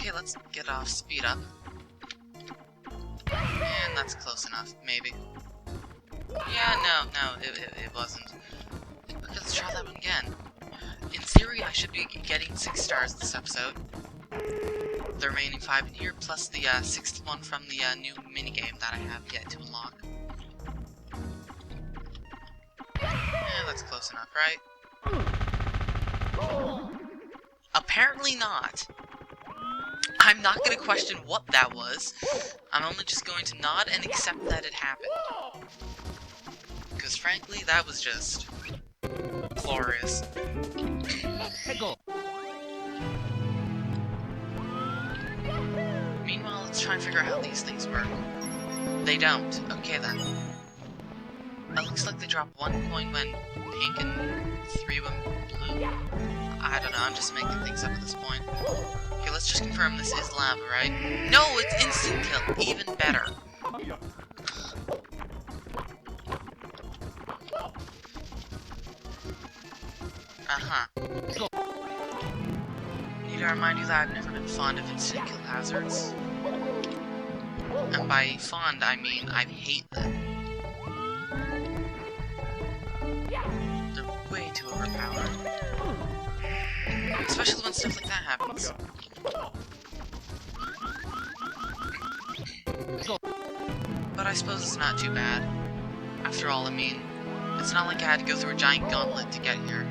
Okay, let's get off speed up. And that's close enough, maybe. Yeah, no, it wasn't. Okay, let's try that one again. In theory, I should be getting 6 stars this episode. The remaining 5 in here, plus the 6th one from the new minigame that I have yet to unlock. Yeah, that's close enough, right? Apparently not. I'm not going to question what that was. I'm only just going to nod and accept that it happened. Because frankly, that was just glorious. Meanwhile, let's try and figure out how these things work. They don't. Okay then. It looks like they drop 1 coin when pink and 3 when blue. I don't know, I'm just making things up at this point. Okay, let's just confirm this is lava, right? No, it's instant kill! Even better. Need to remind you that I've never been fond of instant kill hazards. And by fond, I mean I hate them. They're way too overpowered. Especially when stuff like that happens. But I suppose it's not too bad. After all, I mean, it's not like I had to go through a giant gauntlet to get here.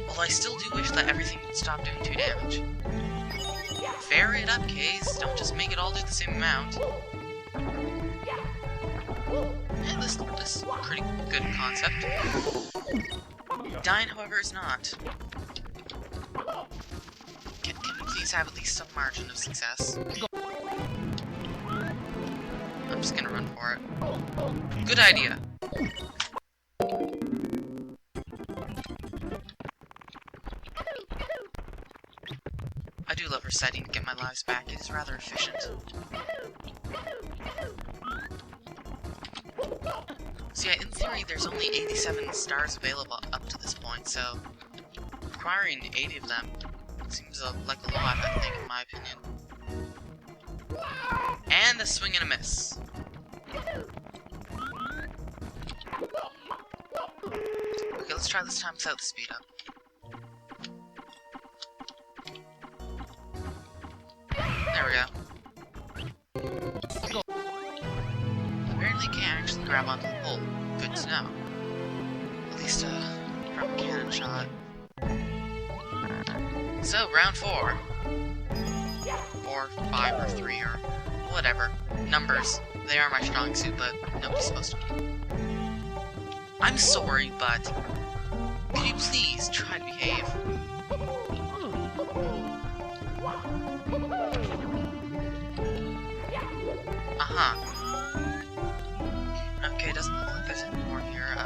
Although I still do wish that everything would stop doing 2 damage. Vary it up, Kays. Don't just make it all do the same amount. Yeah, this is a pretty good concept. Dying, however, is not. Can we please have at least some margin of success? I'm just gonna run for it. Good idea. I do love resetting to get my lives back. It is rather efficient. So yeah, in theory, there's only 87 stars available up to this point, so acquiring 80 of them seems like a lot, I think, in my opinion. And a swing and a miss. Okay, let's try this time without the speed up. There we go. Apparently you can't actually grab onto the pole. Good to know. At least, from a cannon shot. So, round 4. Or 5 or 3 or whatever. Numbers. They are my strong suit, but nobody's supposed to. I'm sorry, but could you please try to behave? Okay, doesn't look like there's any more here.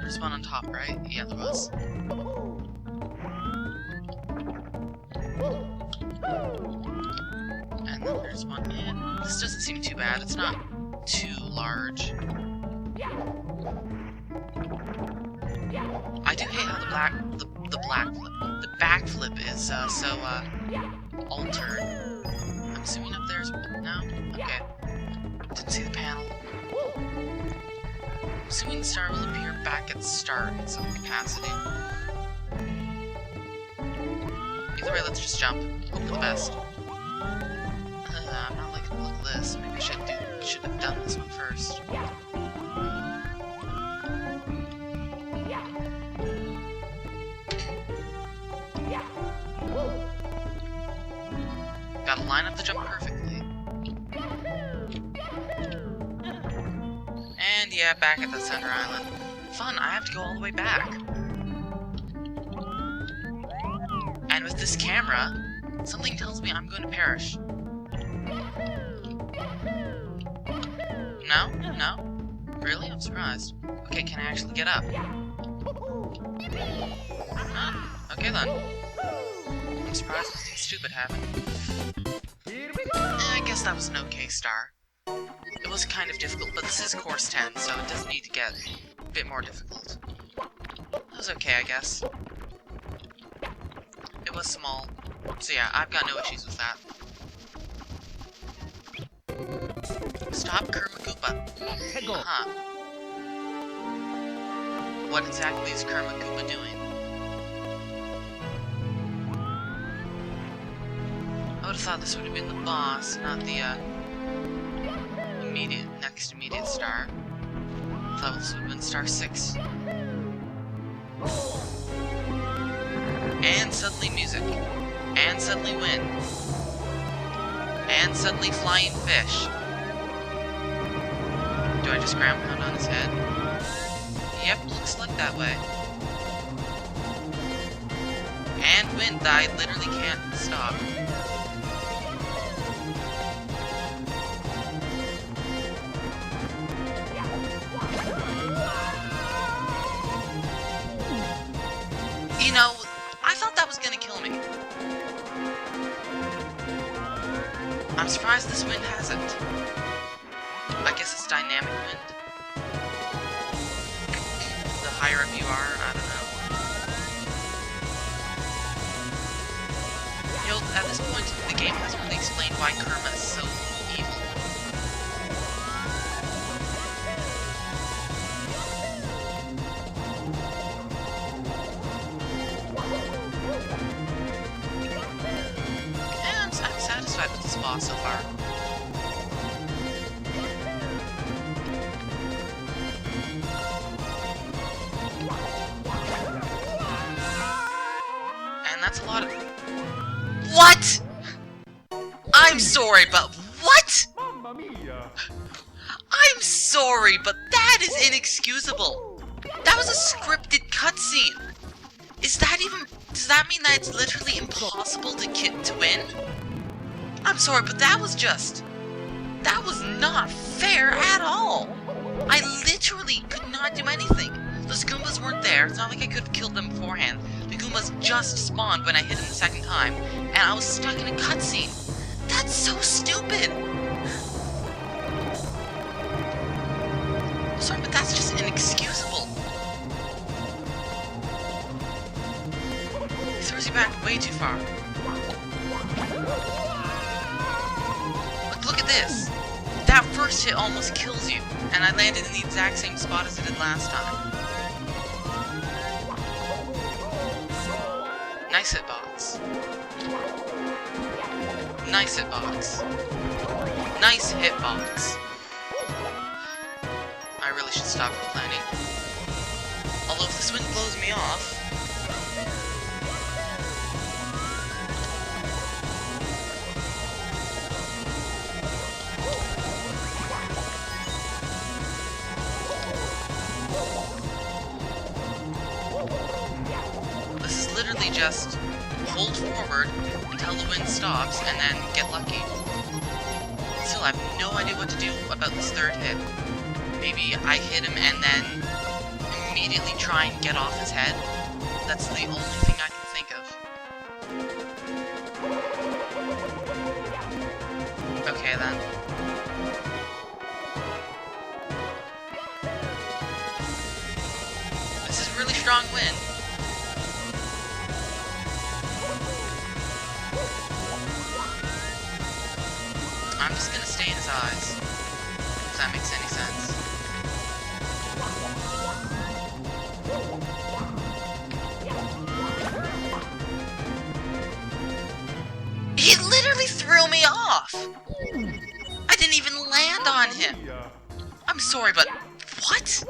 There's one on top, right? Yeah, there was. And then there's one in. This doesn't seem too bad. It's not too large. I do hate how the backflip is so altered. I'm assuming up there's no? Okay. Didn't see the panel. I'm assuming the star will appear back at the start in some capacity. Either way, let's just jump. Hope for the best. I'm not liking the look of this. Maybe I should have done this one first. Gotta line up the jump perfectly. And yeah, back at the center island. Fun, I have to go all the way back. And with this camera, something tells me I'm going to perish. No? No? Really? I'm surprised. Okay, can I actually get up? Okay then. I'm surprised nothing stupid happened. I guess that was an okay star. It was kind of difficult, but this is course 10, so it does need to get a bit more difficult. That was okay, I guess. It was small. So yeah, I've got no issues with that. Stop Kurma Koopa. Uh-huh. What exactly is Kurma Koopa doing? I would have thought this would have been the boss, not the next immediate star. I thought this would have been star 6. And suddenly music. And suddenly wind. And suddenly flying fish. Do I just ground pound on his head? Yep, looks like that way. And wind that I literally can't stop. You know, I thought that was gonna kill me. I'm surprised this wind hasn't. I guess it's dynamic wind. The higher up you are, I don't know. You know, at this point, the game hasn't really explained why Kurma is so evil. I'm satisfied with this boss so far. And that's a lot of... What?! I'm sorry, but what?! I'm sorry, but that is inexcusable! That was a scripted cutscene! Is that even... Does that mean that it's literally impossible to win? I'm sorry, but that was just... That was not fair at all! I literally could not do anything. Those Goombas weren't there. It's not like I could have killed them beforehand. The Goombas just spawned when I hit them the second time, and I was stuck in a cutscene. That's so stupid! Sorry, but that's just inexcusable. He throws you back way too far. Look at this. That first hit almost kills you, and I landed in the exact same spot as I did last time. Nice hitbox. Nice hitbox. Nice hitbox. I really should stop complaining. Although if this wind blows me off... This is literally just hold forward until the wind stops and then get lucky. Still, I have no idea what to do about this third hit. Maybe I hit him and then immediately try and get off his head. That's the only thing I can think of. Okay then. This is really strong wind. I'm just gonna stay in his eyes, if that makes any sense. He literally threw me off! I didn't even land on him! I'm sorry, but... What?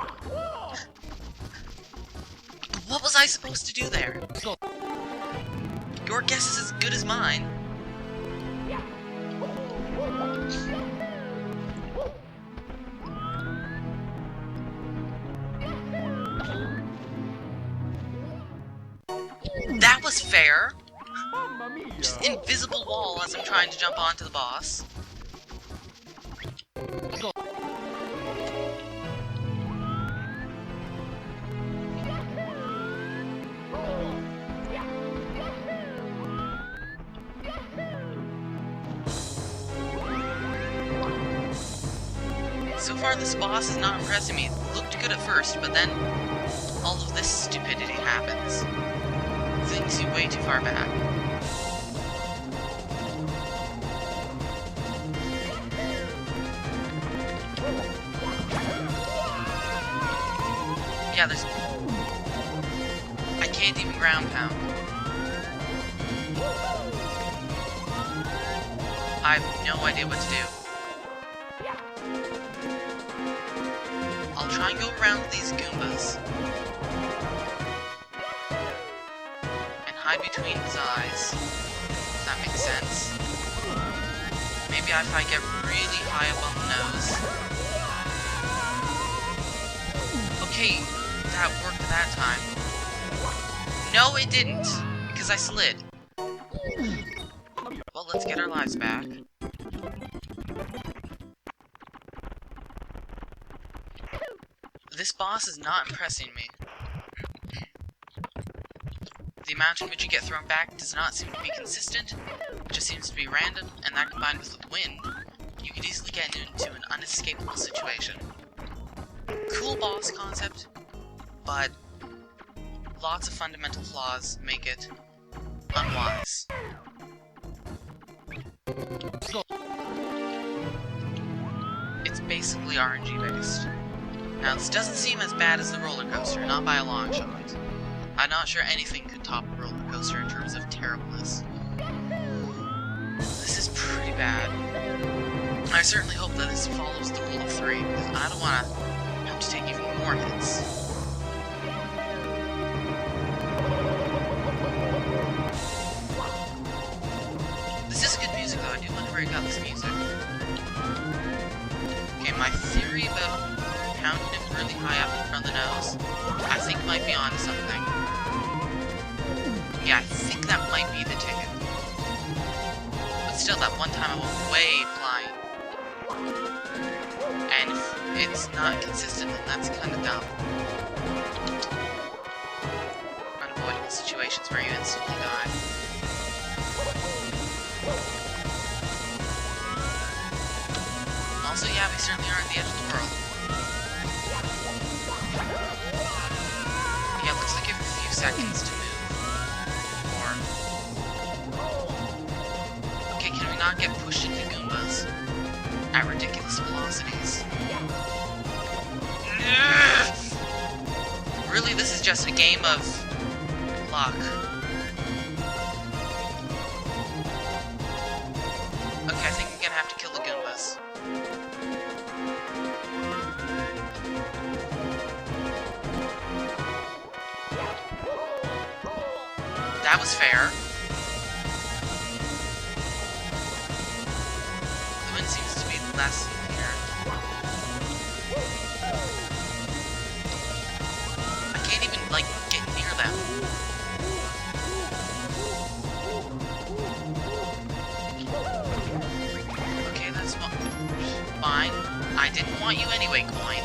What was I supposed to do there? Your guess is as good as mine. That was fair! Just invisible wall as I'm trying to jump onto the boss. So far this boss is not impressing me. It looked good at first, but then all of this stupidity happens. Things you way too far back. Yeah, there's... I can't even ground pound. I have no idea what to do. I'll try and go around these Goombas. And hide between his eyes. If that makes sense. Maybe if I get really high up on the nose. Okay, that worked that time. No, it didn't, because I slid. Well, let's get our lives back. This boss is not impressing me. The amount in which you get thrown back does not seem to be consistent. It just seems to be random, and that combined with the wind, you could easily get into an unescapable situation. Cool boss concept, but lots of fundamental flaws make it unwise. It's basically RNG based. Now this doesn't seem as bad as the roller coaster, not by a long shot. I'm not sure anything could top a roller coaster in terms of terribleness. This is pretty bad. I certainly hope that this follows the rule of 3, because I don't want to have to take even more hits. This is good music though, I do wonder where he got this music. Okay, my theory about pounding him really high up in front of the nose, I think might be onto something. Yeah, I think that might be the ticket. But still, that one time I went way flying. And if it's not consistent, then that's kind of dumb. Unavoidable situations where you instantly die. Also, yeah, we certainly are at the edge of the world. Yeah, looks like you have a few seconds to move. Or... okay, can we not get pushed into Goombas at ridiculous velocities? Really, this is just a game of luck. Okay, I think I'm gonna have to kill the Goombas. That was fair. The wind seems to be less in here. I can't even, like, get near them. Okay, that's fine. I didn't want you anyway, coin.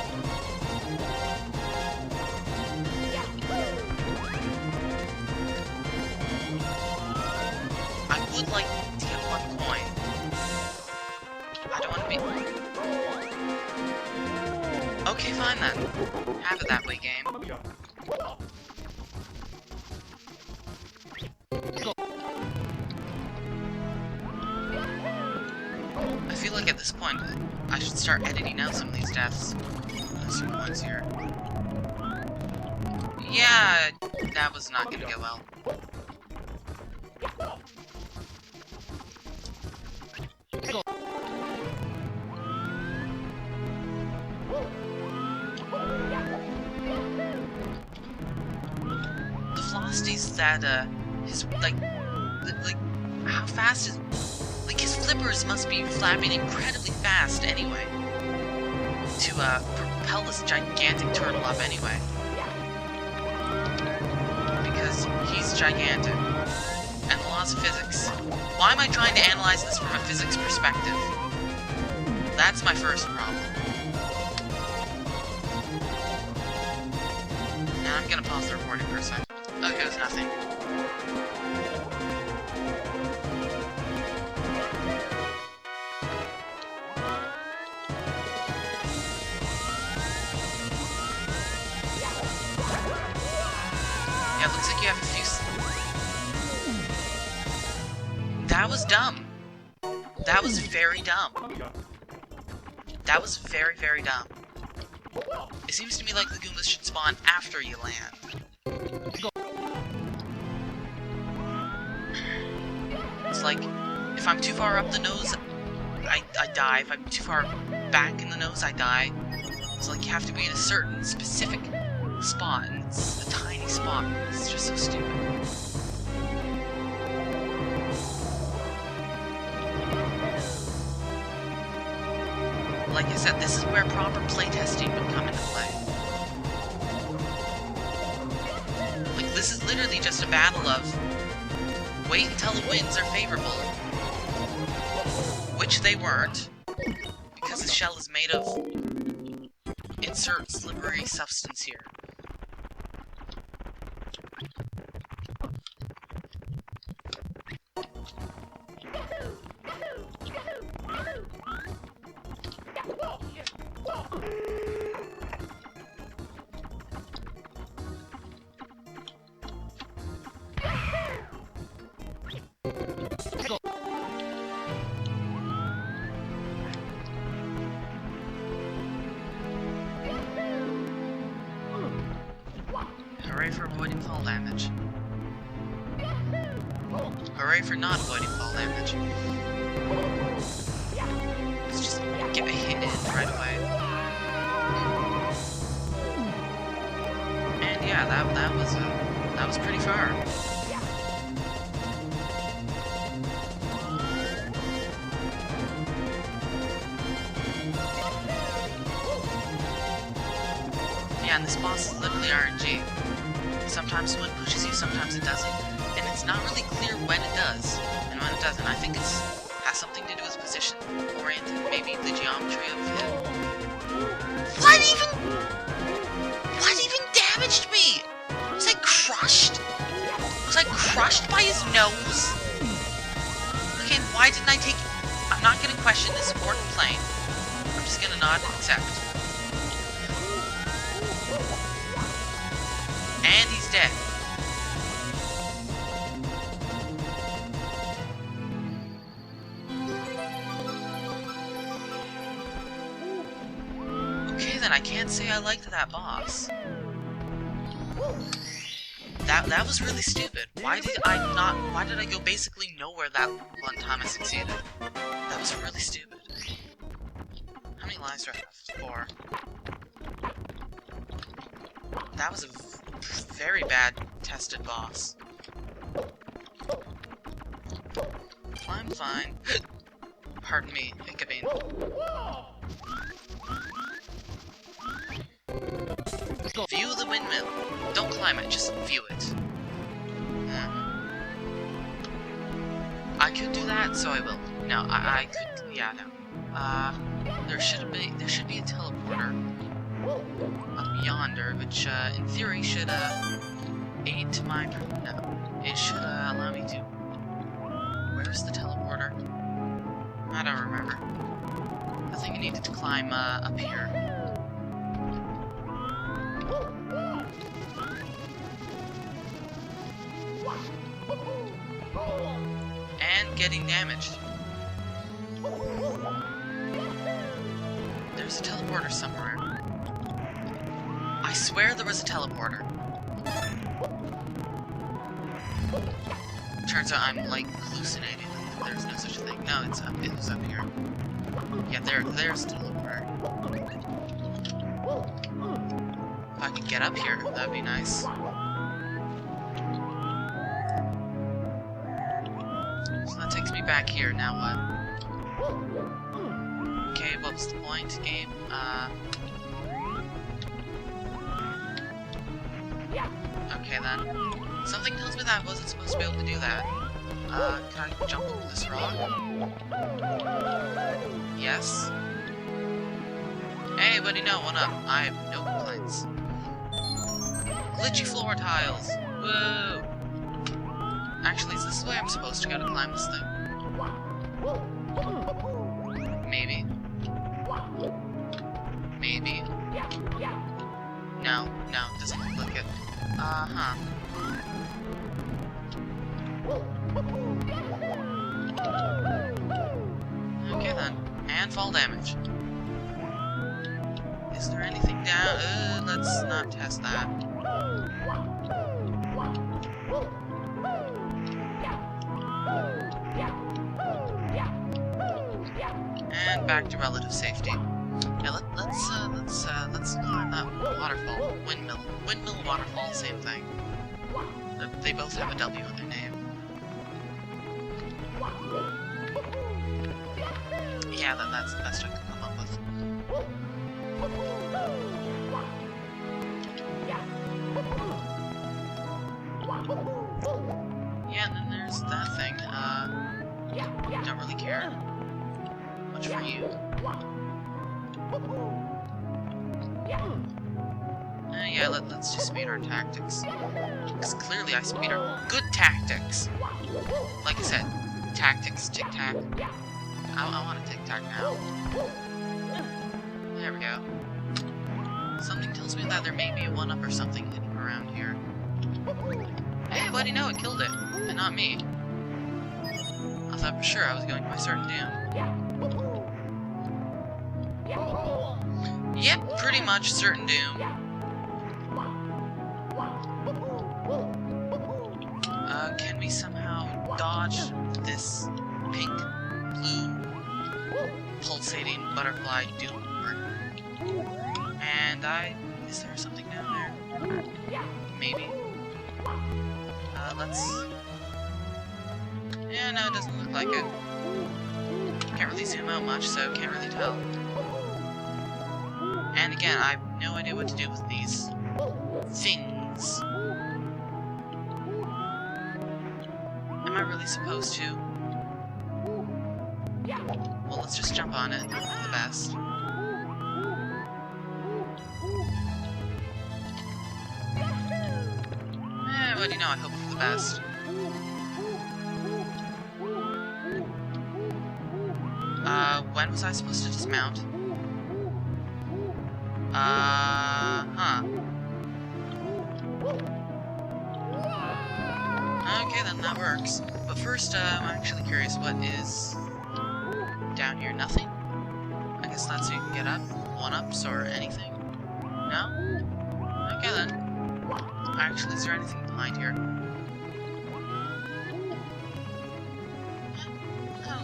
I would like to get 1 coin. I don't want to be... okay, fine then. Have it that way, game. I feel like at this point, I should start editing out some of these deaths. There's some coins here. Yeah, that was not gonna go well. The velocities that, his, like, how fast is, like, his flippers must be flapping incredibly fast anyway, to, propel this gigantic turtle up anyway. Because he's gigantic. And the laws of physics. Why am I trying to analyze this from a physics perspective? That's my first problem. And I'm gonna pause the recording for a second. Okay, it was nothing. Yeah, it looks like you have a few... that was dumb. That was very dumb. That was very, very dumb. It seems to me like the Goombas should spawn after you land. It's like, if I'm too far up the nose, I die. If I'm too far back in the nose, I die. It's like you have to be in a certain specific spot, and it's a tiny spot. It's just so stupid. Like I said, this is where proper playtesting would come into play. Like, this is literally just a battle of wait until the winds are favorable, which they weren't, because the shell is made of insert slippery substance here. Hooray for avoiding fall damage. Hooray for not avoiding fall damage. Let's just get a hit in right away. And yeah, that was pretty far. Yeah, and this boss is literally RNG. Sometimes the wind pushes you, sometimes it doesn't, and it's not really clear when it does and when it doesn't. I think it's has something to do with position oriented, maybe the geometry of it. What even damaged me? Was I crushed? Was I crushed by his nose? Okay, why didn't I take... I'm not gonna question this support plane. I'm just gonna nod and accept. And he's dead. Okay then, I can't say I liked that boss. That was really stupid. Why did I go basically nowhere that one time I succeeded? That was really stupid. How many lives do I have? 4. That was a very bad tested boss. I'm fine. Pardon me, hiccuping. View the windmill. Don't climb it, just view it. I could do that, so I will. No, I could. Yeah, no. There should be a teleporter up yonder, which in theory should aid to my... No, it should allow me to... Where's the teleporter? I don't remember. I think I needed to climb up here. And getting damaged. There's a teleporter somewhere. I swear there was a teleporter. Turns out I'm, like, hallucinating. There's no such thing. No, it was up here. Yeah, there's a teleporter. If I could get up here, that'd be nice. So that takes me back here, now what? Okay, what was the point, game? Okay then. Something tells me that I wasn't supposed to be able to do that. Can I jump over this rock? Yes. Hey, buddy, no, what up? I have no complaints. Glitchy floor tiles! Whoa! Actually, is this the way I'm supposed to go to climb this thing? Maybe. Maybe. No, doesn't look like it. Uh-huh. Okay then. And fall damage. Is there anything down let's not test that. And back to relative safety. Yeah, let's climb that waterfall. Windmill, waterfall, same thing. They both have a W in their name. Yeah, that's the best I could come up with. Yeah, and then there's that thing. Don't really care much for you. Yeah, let's just speed our tactics. Because clearly I speed our good tactics. Like I said, tactics, tic-tac. I want a tic-tac now. There we go. Something tells me that there may be a one-up or something hidden around here. Hey, buddy, no, it killed it. And not me. I thought for sure I was going to my certain doom. Yep, pretty much certain doom. Can we somehow dodge this pink, blue, pulsating butterfly doom orb? And is there something down there? Maybe? Yeah, no, it doesn't look like it. Can't really zoom out much, so can't really tell. And again, I have no idea what to do with these things. Am I really supposed to? Well, let's just jump on it. Hope for the best. What do you know? I hope for the best. When was I supposed to dismount? Okay, then that works. But first, I'm actually curious, what is down here? Nothing? I guess that's so you can get up? One-ups or anything? No? Okay then. Actually, is there anything behind here?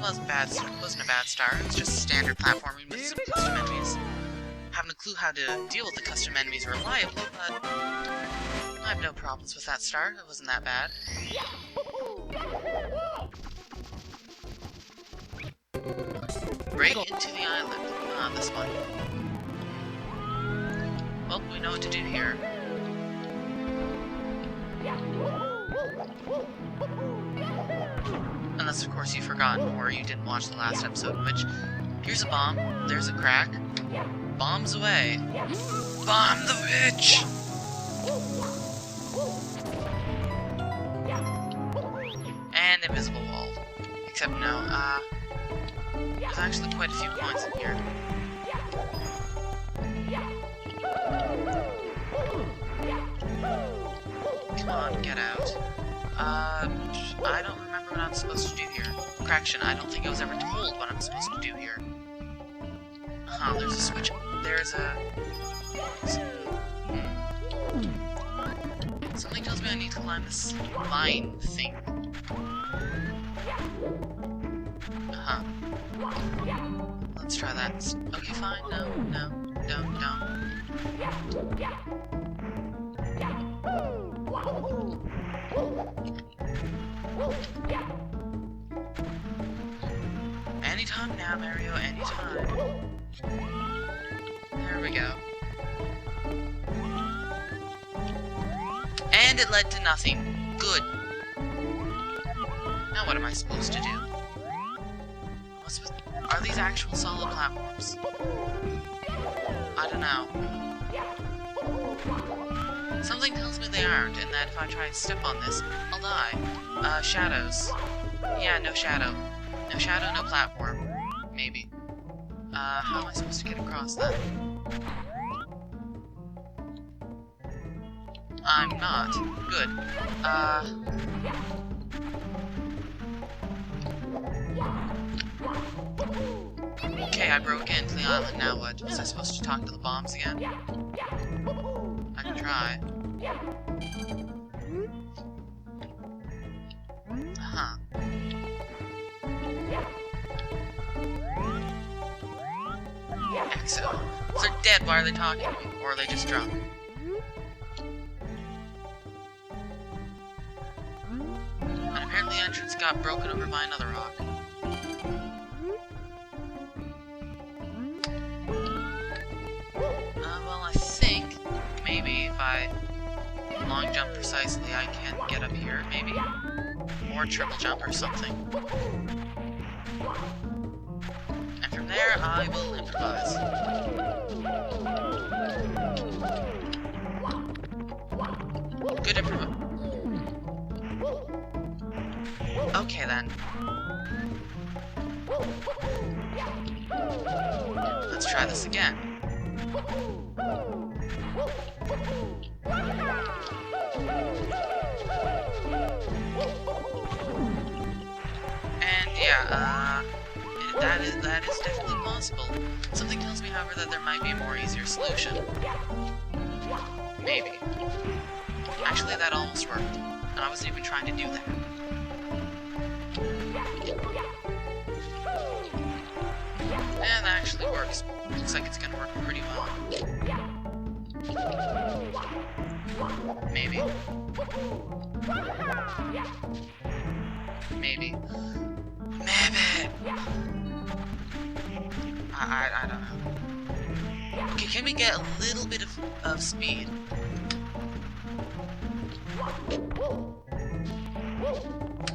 Wasn't a bad start. It was just standard platforming with some custom enemies. Haven't a clue how to deal with the custom enemies reliably, but I have no problems with that start. It wasn't that bad. Break into the island. Ah, this one. Well, we know what to do here. Unless, of course, you've forgotten, or you didn't watch the last episode, in which here's a bomb, there's a crack, bombs away. Bomb the witch! And invisible wall. Except no, there's actually quite a few coins in here. Come on, get out. I don't remember what I'm supposed to do here. Correction, I don't think I was ever told what I'm supposed to do here. There's a switch. There's a... Something tells me I need to climb this vine thing. Let's try that. Okay, fine. No, don't. Anytime now, Mario, anytime. There we go. And it led to nothing. Good. Now what am I supposed to do? Are these actual solid platforms? I don't know. Something tells me they aren't, and that if I try to step on this, I'll die. Shadows. Yeah, no shadow. No shadow, no platform. Maybe. How am I supposed to get across that? I'm not. Good. Okay, I broke into the island, now what? Was I supposed to talk to the bombs again? I can try. Huh. EXO. If they're dead, why are they talking to me? Or are they just drunk? And apparently the entrance got broken over by another rock. Well, I think maybe if I long jump precisely, I can get up here, maybe? Or triple jump or something. And from there, I will improvise. Good improv. Okay then. Let's try this again. And yeah, that is definitely possible. Something tells me, however, that there might be a more easier solution. Maybe. Actually, that almost worked, and I wasn't even trying to do that. And that actually works. Looks like it's gonna work pretty well. Maybe. Maybe. Maybe! I don't know. Okay, can we get a little bit of speed?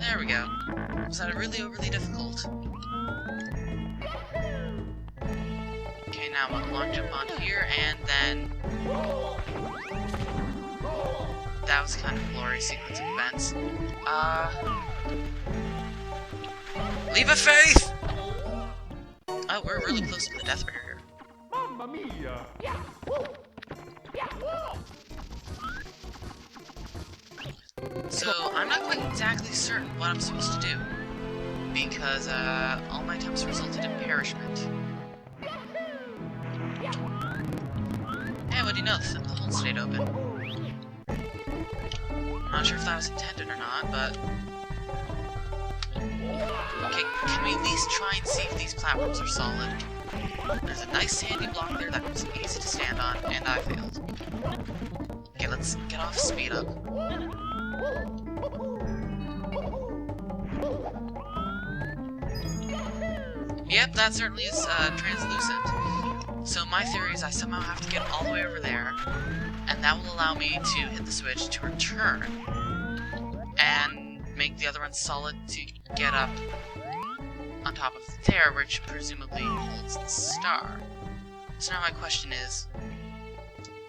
There we go. Was that really overly difficult? Okay, now I'm long jump on here, and then... That was kind of a glorious sequence of events. Leap of faith! Oh, we're really close to the death barrier. Mamma mia! So, I'm not quite exactly certain what I'm supposed to do. Because, all my attempts resulted in perishment. Yeah, what do you know? The hole stayed open. I'm not sure if that was intended or not, but... Okay, can we at least try and see if these platforms are solid? There's a nice sandy block there that was easy to stand on, and I failed. Okay, let's get off speed up. Yep, that certainly is translucent. So my theory is I somehow have to get all the way over there, and that will allow me to hit the switch to return, and make the other one solid to get up on top of there, which presumably holds the star. So now my question is,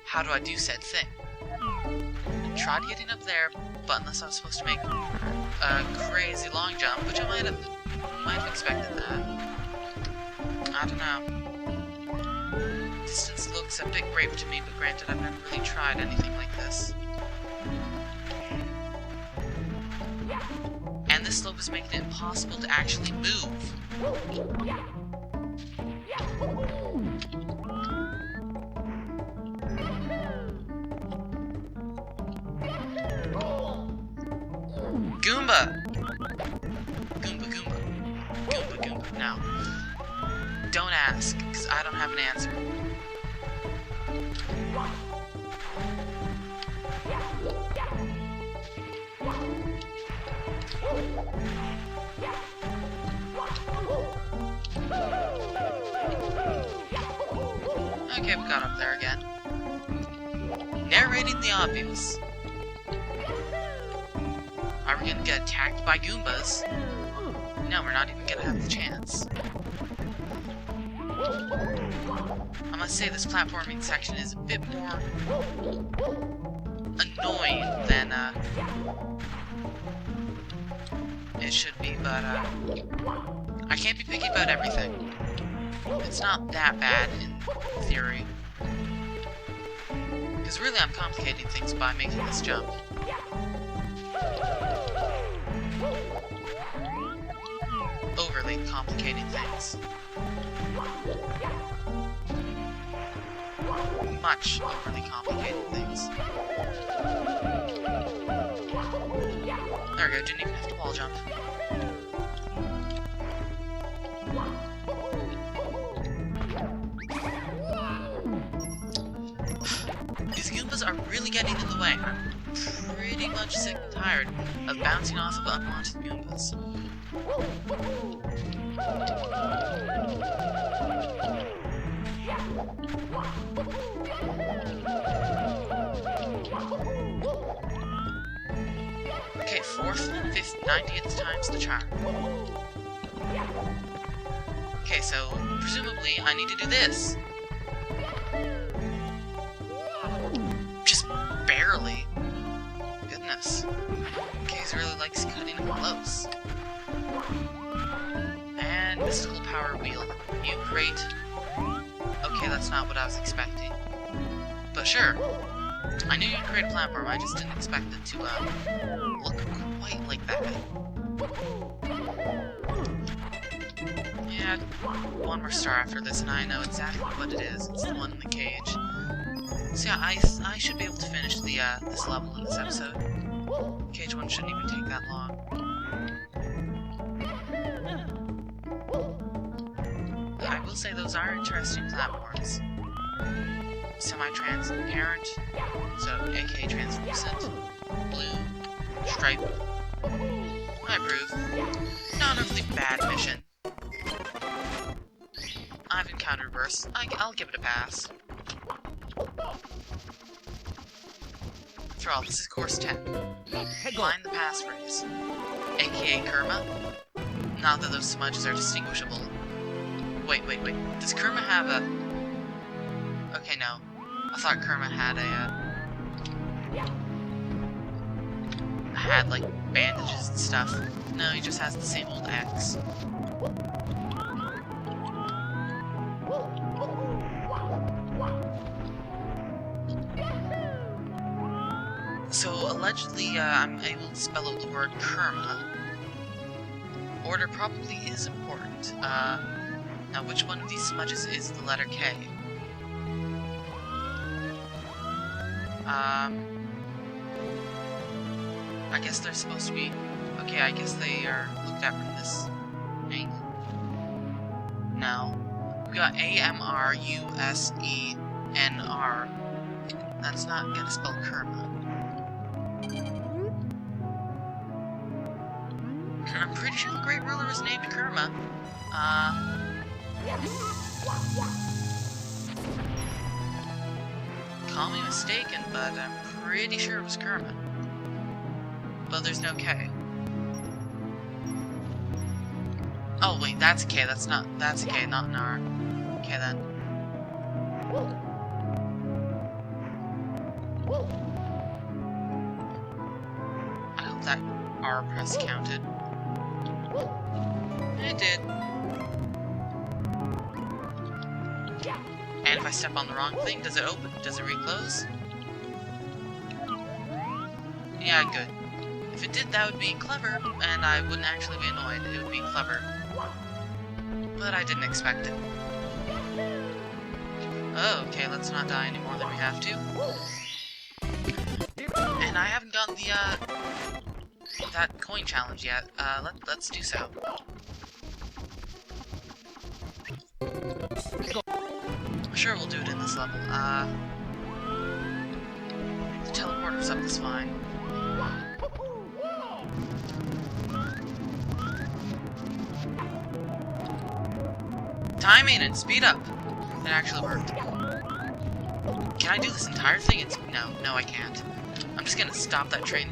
how do I do said thing? I tried getting up there, but unless I was supposed to make a crazy long jump, which I might have expected that. I don't know. Distance looks a bit great to me, but granted, I've never really tried anything like this. And this slope is making it impossible to actually move. Goomba! Goomba, Goomba. Goomba, Goomba. Now, don't ask, because I don't have an answer. Okay, we got up there again. Narrating the obvious. Are we gonna get attacked by Goombas? No, we're not even gonna have the chance. I must say this platforming section is a bit more annoying than it should be, but I can't be picky about everything. It's not that bad in theory. Because really I'm complicating things by making this jump. Overly complicating things. much overly complicated things. There we go, didn't even have to wall jump. These Goombas are really getting in the way. I'm pretty much sick and tired of bouncing off of unwanted Goombas. Okay, 4th, 5th, 90th time's the charm. Okay, so presumably I need to do this. Just barely. Goodness. Case really likes cutting it close. And mystical power wheel. You crate. Okay, that's not what I was expecting. But sure. I knew you'd create a platform, I just didn't expect it to, look quite like that. Yeah, one more star after this, and I know exactly what it is. It's the one in the cage. So yeah, I should be able to finish the, this level in this episode. Cage 1 shouldn't even take that long. I will say those are interesting platforms. Semi-transparent, so aka translucent, blue, stripe. I approve. Not an overly bad mission. I've encountered worse. I'll give it a pass. After all, this is course 10. Find the passphrase, aka Kurma. Not that those smudges are distinguishable. Wait. Does Kurma have a... Okay, no. I thought Kurma had had, like, bandages and stuff. No, he just has the same old X. So, allegedly, I'm able to spell out the word Kurma. Order probably is important. Now which one of these smudges is the letter K? I guess they're supposed to be... Okay, I guess they are looked at from this angle. No. We got A-M-R-U-S-E-N-R. That's not gonna spell Kurma. I'm pretty sure the Great Ruler was named Kurma. Call me mistaken, but I'm pretty sure it was Kurma. But there's no K. Oh wait, that's a K, that's a K, not an R. Okay then. I hope that R press counted. It did. And if I step on the wrong thing, does it open? Does it reclose? Yeah, good. If it did, that would be clever, and I wouldn't actually be annoyed. It would be clever. But I didn't expect it. Oh, okay, let's not die any more than we have to. And I haven't gotten the, that coin challenge yet. Let's do so. Sure, we'll do it in this level. The teleporter's up this fine. Timing and speed up! That actually worked. Can I do this entire thing? No, I can't. I'm just gonna stop that train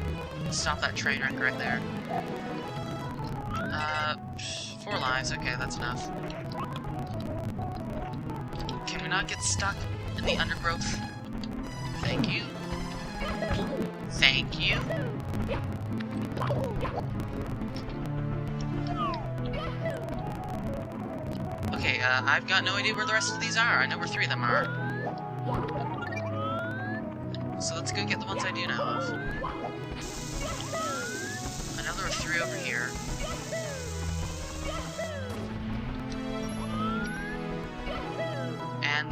wreck right there. 4 lives, okay, that's enough. Can we not get stuck in the undergrowth? Thank you. Thank you. Okay, I've got no idea where the rest of these are. I know where 3 of them are. So let's go get the ones I do know of. I know there are 3 over here.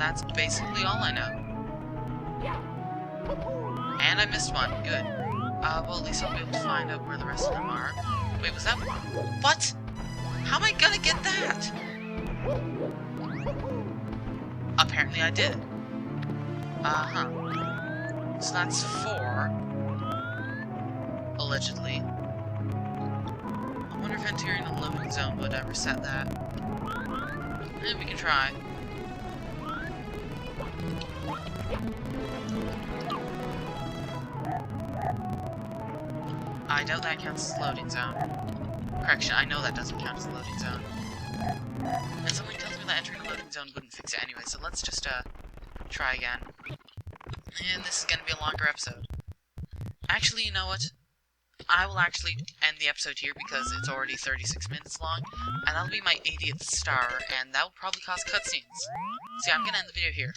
that's basically all I know. And I missed one. Good. Well, at least I'll be able to find out where the rest of them are. Wait, was that... What? How am I gonna get that? Apparently I did. Uh-huh. So that's 4. Allegedly. I wonder if entering the loading zone would ever set that. We can try. I doubt that counts as loading zone. Correction, I know that doesn't count as loading zone. And something tells me that entering a loading zone wouldn't fix it anyway, so let's just, try again. And this is gonna be a longer episode. Actually, you know what? I will actually end the episode here because it's already 36 minutes long, and that'll be my 80th star, and that will probably cause cutscenes. So yeah, I'm gonna end the video here.